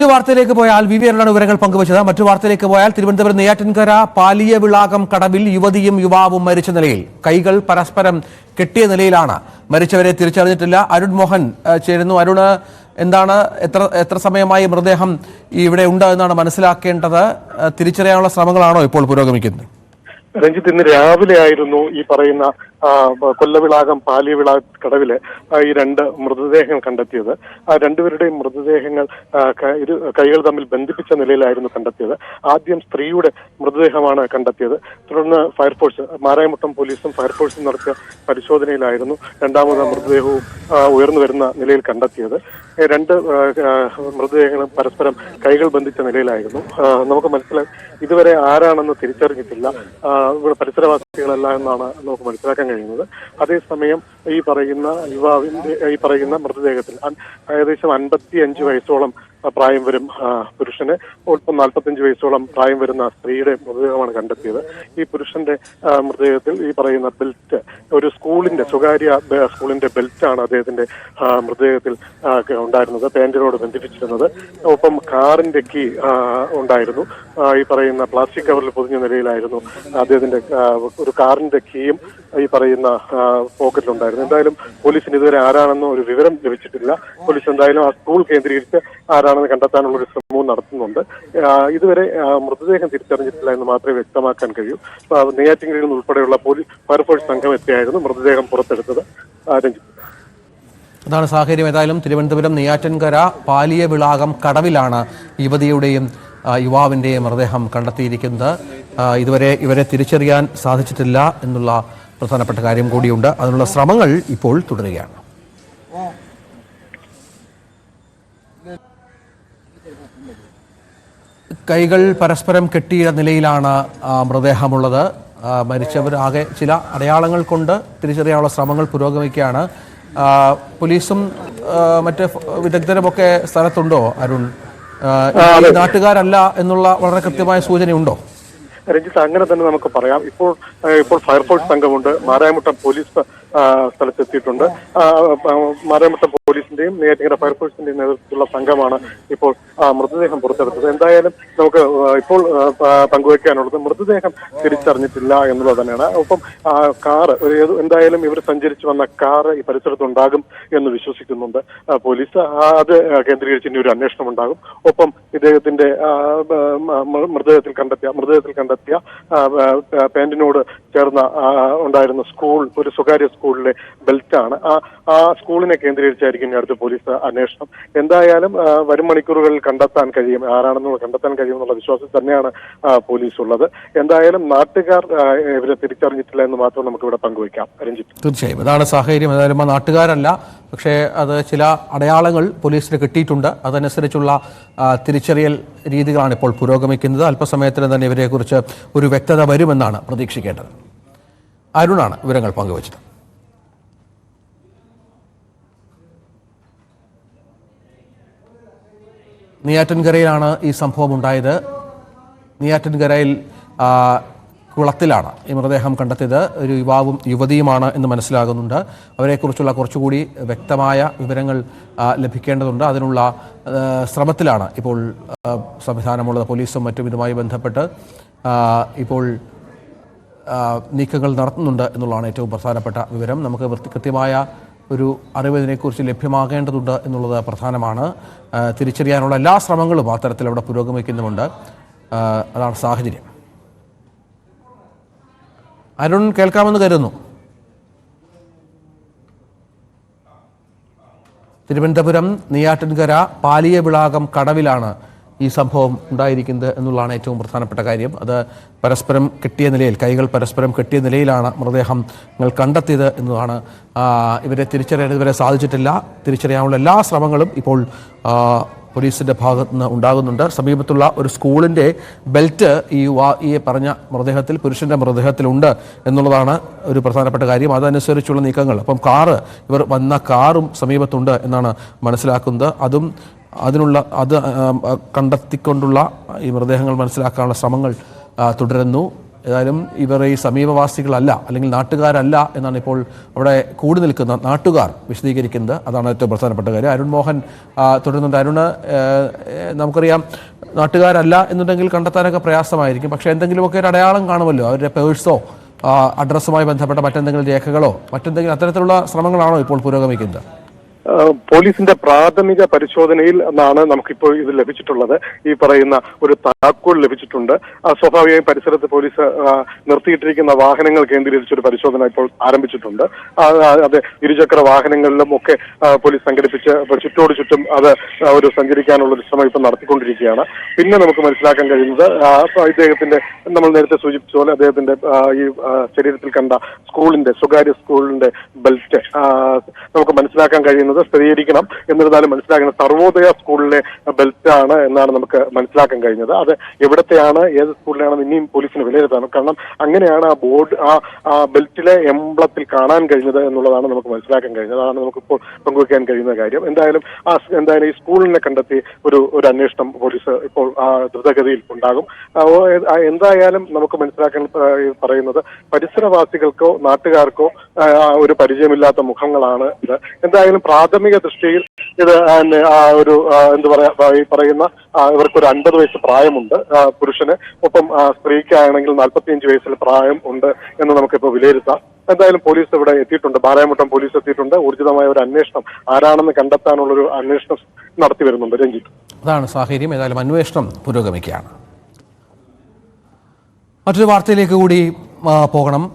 മറ്റു വാർത്തയിലേക്ക് പോയാൽ വിവിആറിലാണ് വിവരങ്ങൾ പങ്കുവച്ചത്. മറ്റു വാർത്തയിലേക്ക് പോയാൽ തിരുവനന്തപുരം നെയ്യാറ്റിൻകര പാലിയവിളാകം കടവിൽ യുവതിയും യുവാവും മരിച്ച നിലയിൽ. കൈകൾ പരസ്പരം കെട്ടിയ നിലയിലാണ്. മരിച്ചവരെ തിരിച്ചറിഞ്ഞിട്ടില്ല. അരുൺ മോഹൻ ചേരുന്നു. അരുണ്, എന്താണ് എത്ര സമയമായി മൃതദേഹം ഇവിടെ ഉണ്ട് എന്നാണ് മനസ്സിലാക്കേണ്ടത്? തിരിച്ചറിയാനുള്ള ശ്രമങ്ങളാണോ ഇപ്പോൾ പുരോഗമിക്കുന്നത്? രഞ്ജിത്ത്, ഇന്ന് രാവിലെ ആയിരുന്നു ഈ പറയുന്ന കൊല്ലവിളാകം പാലിയവിളാകം കടവില് ഈ രണ്ട് മൃതദേഹങ്ങൾ കണ്ടെത്തിയത്. ആ രണ്ടുപേരുടെയും മൃതദേഹങ്ങൾ കൈകൾ തമ്മിൽ ബന്ധിപ്പിച്ച നിലയിലായിരുന്നു കണ്ടെത്തിയത്. ആദ്യം സ്ത്രീയുടെ മൃതദേഹമാണ് കണ്ടെത്തിയത്. തുടർന്ന് ഫയർഫോഴ്സ്, മാരായമുട്ടം പോലീസും ഫയർഫോഴ്സും നടത്തിയ പരിശോധനയിലായിരുന്നു രണ്ടാമത് മൃതദേഹവും ഉയർന്നു വരുന്ന നിലയിൽ കണ്ടെത്തിയത്. രണ്ട് മൃതദേഹങ്ങളും പരസ്പരം കൈകൾ ബന്ധിച്ച നിലയിലായിരുന്നു. നമുക്ക് മനസ്സിലായി ഇതുവരെ ആരാണെന്ന് തിരിച്ചറിഞ്ഞിട്ടില്ല. ഇവിടെ പരിസരവാസികളല്ല എന്നാണ് നമുക്ക് മനസ്സിലാക്കാൻ കഴിയുന്നത്. അതേസമയം ഈ പറയുന്ന മൃതദേഹത്തിൽ ഏകദേശം 55 വയസ്സോളം പ്രായം വരും പുരുഷന്, 45 വയസ്സോളം പ്രായം വരുന്ന സ്ത്രീയുടെ മൃതദേഹമാണ് കണ്ടെത്തിയത്. ഈ പുരുഷന്റെ മൃതദേഹത്തിൽ ഈ പറയുന്ന ബെൽറ്റ്, ഒരു സ്വകാര്യ സ്കൂളിന്റെ ബെൽറ്റാണ് അദ്ദേഹത്തിന്റെ മൃതദേഹത്തിൽ ഉണ്ടായിരുന്നത്, പാന്റിനോട് ബന്ധിപ്പിച്ചിരുന്നത്. ഒപ്പം കാറിന്റെ കീ ഉണ്ടായിരുന്നു. ഈ പറയുന്ന പ്ലാസ്റ്റിക് കവറിൽ പൊതിഞ്ഞ നിലയിലായിരുന്നു അദ്ദേഹത്തിന്റെ ഒരു കാറിന്റെ കീയും ഈ പറയുന്ന പോക്കറ്റിലുണ്ടായിരുന്നു. എന്തായാലും പോലീസിന് ഇതുവരെ ആരാണെന്നോ ഒരു വിവരം ലഭിച്ചിട്ടില്ല. പോലീസ് എന്തായാലും ആ സ്കൂൾ കേന്ദ്രീകരിച്ച് ആരാണെന്ന് കണ്ടെത്താനുള്ള ഒരു ശ്രമവും നടത്തുന്നുണ്ട്. ഇതുവരെ മൃതദേഹം തിരിച്ചറിഞ്ഞിട്ടില്ല എന്ന് മാത്രമേ വ്യക്തമാക്കാൻ കഴിയൂ. നെയ്യാറ്റിൻകരയിൽ നിന്ന് ഉൾപ്പെടെയുള്ള ഫയർഫോഴ്സ് സംഘം എത്തിയായിരുന്നു മൃതദേഹം പുറത്തെടുത്തത്. രഞ്ജിത്ത്, അതാണ് സാഹചര്യം. ഏതായാലും തിരുവനന്തപുരം നെയ്യാറ്റിൻകര പാലിയവിളാകം കടവിലാണ് യുവതിയുടെയും യുവാവിൻ്റെയും മൃതദേഹം കണ്ടെത്തിയിരിക്കുന്നത്. ഇതുവരെ ഇവരെ തിരിച്ചറിയാൻ സാധിച്ചിട്ടില്ല എന്നുള്ള പ്രധാനപ്പെട്ട കാര്യം കൂടിയുണ്ട്. അതിനുള്ള ശ്രമങ്ങൾ ഇപ്പോൾ തുടരുകയാണ്. കൈകൾ പരസ്പരം കെട്ടിയ നിലയിലാണ് മൃതദേഹമുള്ളത്. മരിച്ചവരാകെ ചില അടയാളങ്ങൾ കൊണ്ട് തിരിച്ചറിയാനുള്ള ശ്രമങ്ങൾ പുരോഗമിക്കുകയാണ്. പോലീസും മറ്റ് വിദഗ്ധരുമൊക്കെ സ്ഥലത്തുണ്ടോ അരുൺ? നാട്ടുകാരല്ല എന്നുള്ള വളരെ കൃത്യമായ സൂചനയുണ്ടോ? രഞ്ജിത്ത്, അങ്ങനെ തന്നെ നമുക്ക് പറയാം. ഇപ്പോൾ ഫയർഫോഴ്സ് സംഘമുണ്ട്, മാരായമുട്ടം പോലീസ് സ്ഥലത്തെത്തിയിട്ടുണ്ട്. മാരായമുട്ടം പോലീസിന്റെയും നെയ്യാറ്റിൻകര ഫയർഫോഴ്സിന്റെയും നേതൃത്വത്തിലുള്ള സംഘമാണ് ഇപ്പോൾ മൃതദേഹം പുറത്തെടുത്തത്. എന്തായാലും നമുക്ക് ഇപ്പോൾ പങ്കുവയ്ക്കാനുള്ളത് മൃതദേഹം തിരിച്ചറിഞ്ഞിട്ടില്ല എന്നുള്ളത് തന്നെയാണ്. ഒപ്പം കാറ്, എന്തായാലും ഇവർ സഞ്ചരിച്ചു വന്ന കാറ് ഈ പരിസരത്തുണ്ടാകും എന്ന് വിശ്വസിക്കുന്നുണ്ട് പോലീസ്. അത് കേന്ദ്രീകരിച്ച് ഇനി ഒരു അന്വേഷണം ഉണ്ടാകും. ഒപ്പം ഇദ്ദേഹത്തിന്റെ മൃതദേഹത്തിൽ കണ്ടെത്തിയ പാന്റിനോട് ചേർന്ന ഉണ്ടായിരുന്ന സ്കൂൾ, ഒരു സ്വകാര്യ സ്കൂളിലെ ബെൽറ്റാണ്. ആ സ്കൂളിനെ കേന്ദ്രീകരിച്ചായിരിക്കും അടുത്ത പോലീസ് അന്വേഷണം. എന്തായാലും വരും മണിക്കൂറുകളിൽ കണ്ടെത്താൻ കഴിയുമെന്നുള്ള വിശ്വാസം തന്നെയാണ് പോലീസ് ഉള്ളത്. എന്തായാലും നാട്ടുകാർ ഇവരെ തിരിച്ചറിഞ്ഞിട്ടില്ല എന്ന് മാത്രം നമുക്ക് ഇവിടെ പങ്കുവയ്ക്കാം. രഞ്ജിത്ത്, തീർച്ചയായും അതാണ് സാഹചര്യം. ഏതായാലും നാട്ടുകാരല്ല, പക്ഷേ അത് ചില അടയാളങ്ങൾ പോലീസിന് കിട്ടിയിട്ടുണ്ട്. അതനുസരിച്ചുള്ള തിരിച്ചറിയൽ രീതികളാണ് ഇപ്പോൾ പുരോഗമിക്കുന്നത്. അല്പസമയത്തിന് തന്നെ ഇവരെക്കുറിച്ച് ഒരു വ്യക്തത വരുമെന്നാണ് പ്രതീക്ഷിക്കേണ്ടത്. അരുണാണ് വിവരങ്ങൾ പങ്കുവച്ചത്. നെയ്യാറ്റിൻകരയിലാണ് ഈ സംഭവം ഉണ്ടായത്. നെയ്യാറ്റിൻകരയിൽ കുളത്തിലാണ് ഈ മൃതദേഹം കണ്ടെത്തിയത്. ഒരു യുവാവും യുവതിയുമാണ് എന്ന് മനസ്സിലാകുന്നുണ്ട്. അവരെക്കുറിച്ചുള്ള കുറച്ചുകൂടി വ്യക്തമായ വിവരങ്ങൾ ലഭിക്കേണ്ടതുണ്ട്. അതിനുള്ള ശ്രമത്തിലാണ് ഇപ്പോൾ സംവിധാനമുള്ളത്. പോലീസും മറ്റും ഇതുമായി ബന്ധപ്പെട്ട് ഇപ്പോൾ നീക്കങ്ങൾ നടത്തുന്നുണ്ട് എന്നുള്ളതാണ് ഏറ്റവും പ്രധാനപ്പെട്ട വിവരം. നമുക്ക് കൃത്യമായ ഒരു അറിവ് ഇതിനെക്കുറിച്ച് ലഭ്യമാകേണ്ടതുണ്ട് എന്നുള്ളത് പ്രധാനമാണ്. തിരിച്ചറിയാനുള്ള എല്ലാ ശ്രമങ്ങളും അത്തരത്തിൽ അവിടെ പുരോഗമിക്കുന്നുമുണ്ട്. അതാണ് സാഹചര്യം. അരുൺ, കേൾക്കാമെന്ന് കരുതുന്നു. തിരുവനന്തപുരം നെയ്യാറ്റിൻകര പാലിയവിളാകം കടവിലാണ് ഈ സംഭവം ഉണ്ടായിരിക്കുന്നത് എന്നുള്ളതാണ് ഏറ്റവും പ്രധാനപ്പെട്ട കാര്യം. അത് പരസ്പരം കെട്ടിയ നിലയിൽ, കൈകൾ പരസ്പരം കെട്ടിയ നിലയിലാണ് മൃതദേഹങ്ങൾ കണ്ടെത്തിയത് എന്നതാണ്. ഇവരെ തിരിച്ചറിയാൻ ഇതുവരെ സാധിച്ചിട്ടില്ല. തിരിച്ചറിയാനുള്ള എല്ലാ ശ്രമങ്ങളും ഇപ്പോൾ പോലീസിൻ്റെ ഭാഗത്തു നിന്ന് ഉണ്ടാകുന്നുണ്ട്. സമീപത്തുള്ള ഒരു സ്കൂളിൻ്റെ ബെൽറ്റ് ഈ പറഞ്ഞ മൃതദേഹത്തിൽ, പുരുഷൻ്റെ മൃതദേഹത്തിലുണ്ട് എന്നുള്ളതാണ് ഒരു പ്രധാനപ്പെട്ട കാര്യം. അതനുസരിച്ചുള്ള നീക്കങ്ങൾ, അപ്പം ഇവർ വന്ന കാറും സമീപത്തുണ്ട് എന്നാണ് മനസ്സിലാക്കുന്നത്. അത് കണ്ടെത്തിക്കൊണ്ടുള്ള ഈ മൃതദേഹങ്ങൾ മനസ്സിലാക്കാനുള്ള ശ്രമങ്ങൾ തുടരുന്നു. ഏതായാലും ഇവർ ഈ സമീപവാസികളല്ല അല്ലെങ്കിൽ നാട്ടുകാരല്ല എന്നാണ് ഇപ്പോൾ അവിടെ കൂടി നിൽക്കുന്ന നാട്ടുകാർ വിശദീകരിക്കുന്നത്. അതാണ് ഏറ്റവും പ്രധാനപ്പെട്ട കാര്യം. അരുൺ മോഹൻ തുടരുന്നുണ്ട്. അരുണ്, നമുക്കറിയാം നാട്ടുകാരല്ല എന്നുണ്ടെങ്കിൽ കണ്ടെത്താനൊക്കെ പ്രയാസമായിരിക്കും. പക്ഷേ എന്തെങ്കിലുമൊക്കെ ഒരു അടയാളം കാണുമല്ലോ, അവരുടെ പേഴ്സോ അഡ്രസ്സുമായി ബന്ധപ്പെട്ട മറ്റെന്തെങ്കിലും രേഖകളോ മറ്റെന്തെങ്കിലും അത്തരത്തിലുള്ള ശ്രമങ്ങളാണോ ഇപ്പോൾ പുരോഗമിക്കുന്നത്? പോലീസിന്റെ പ്രാഥമിക പരിശോധനയിൽ നിന്നാണ് നമുക്കിപ്പോൾ ഇത് ലഭിച്ചിട്ടുള്ളത്. ഈ പറയുന്ന ഒരു താക്കോൽ ലഭിച്ചിട്ടുണ്ട്. സ്വാഭാവികമായും പരിസരത്ത് പോലീസ് നിർത്തിയിട്ടിരിക്കുന്ന വാഹനങ്ങൾ കേന്ദ്രീകരിച്ചൊരു പരിശോധന ഇപ്പോൾ ആരംഭിച്ചിട്ടുണ്ട്. അത് ഇരുചക്ര വാഹനങ്ങളിലും ഒക്കെ പോലീസ് സംഘടിപ്പിച്ച് ചുറ്റോട് ചുറ്റും അത് ഒരു സഞ്ചരിക്കാനുള്ള ഒരു ശ്രമം ഇപ്പം നടത്തിക്കൊണ്ടിരിക്കുകയാണ്. പിന്നെ നമുക്ക് മനസ്സിലാക്കാൻ കഴിയുന്നത് ഇദ്ദേഹത്തിന്റെ, നമ്മൾ നേരത്തെ സൂചിപ്പിച്ച പോലെ അദ്ദേഹത്തിന്റെ ഈ ശരീരത്തിൽ കണ്ട സ്വകാര്യ സ്കൂളിന്റെ ബെൽറ്റ് നമുക്ക് മനസ്സിലാക്കാൻ കഴിയുന്നത് സ്ഥിരീകരിക്കണം. എന്നിരുന്നാലും മനസ്സിലാക്കണം സർവോദയ സ്കൂളിലെ ബെൽറ്റ് ആണ് എന്നാണ് നമുക്ക് മനസ്സിലാക്കാൻ കഴിഞ്ഞത്. അത് എവിടത്തെയാണ്, ഏത് സ്കൂളിലാണെന്ന് ഇനിയും പോലീസിന് വിലയിരുത്തണം. കാരണം അങ്ങനെയാണ് ആ ബോർഡ് ആ ബെൽറ്റിലെ എംബ്ലത്തിൽ കാണാൻ കഴിഞ്ഞത് എന്നുള്ളതാണ് നമുക്ക് മനസ്സിലാക്കാൻ കഴിഞ്ഞത്. അതാണ് നമുക്കിപ്പോൾ പങ്കുവയ്ക്കാൻ കഴിയുന്ന കാര്യം. എന്തായാലും ഈ സ്കൂളിനെ കണ്ടെത്തി ഒരു അന്വേഷണം പോലീസ് ഇപ്പോൾ ദ്രുതഗതിയിൽ ഉണ്ടാകും. എന്തായാലും നമുക്ക് മനസ്സിലാക്കാൻ പറയുന്നത് പരിസരവാസികൾക്കോ നാട്ടുകാർക്കോ ഒരു പരിചയമില്ലാത്ത മുഖങ്ങളാണ് ഇത്. എന്തായാലും പ്രാഥമിക ദൃഷ്ടിയിൽ ഇത് ഒരു ഈ പറയുന്ന ഇവർക്കൊരു 50 വയസ്സ് പ്രായമുണ്ട് പുരുഷന്. ഒപ്പം സ്ത്രീക്കാണെങ്കിൽ 45 വയസ്സിൽ പ്രായം ഉണ്ട് എന്ന് നമുക്കിപ്പോൾ വിലയിരുത്താം. എന്തായാലും പോലീസ് ഇവിടെ എത്തിയിട്ടുണ്ട്, ബാരായമുട്ടം പോലീസ് എത്തിയിട്ടുണ്ട്. ഊർജിതമായ ഒരു അന്വേഷണം ആരാണെന്ന് കണ്ടെത്താനുള്ളൊരു അന്വേഷണം നടത്തി വരുന്നുണ്ട്. രഞ്ജിത്ത്, അതാണ് സാഹചര്യം. ഏതായാലും അന്വേഷണം പുരോഗമിക്കുകയാണ്. മറ്റൊരു വാർത്തയിലേക്ക് കൂടി പോകണം.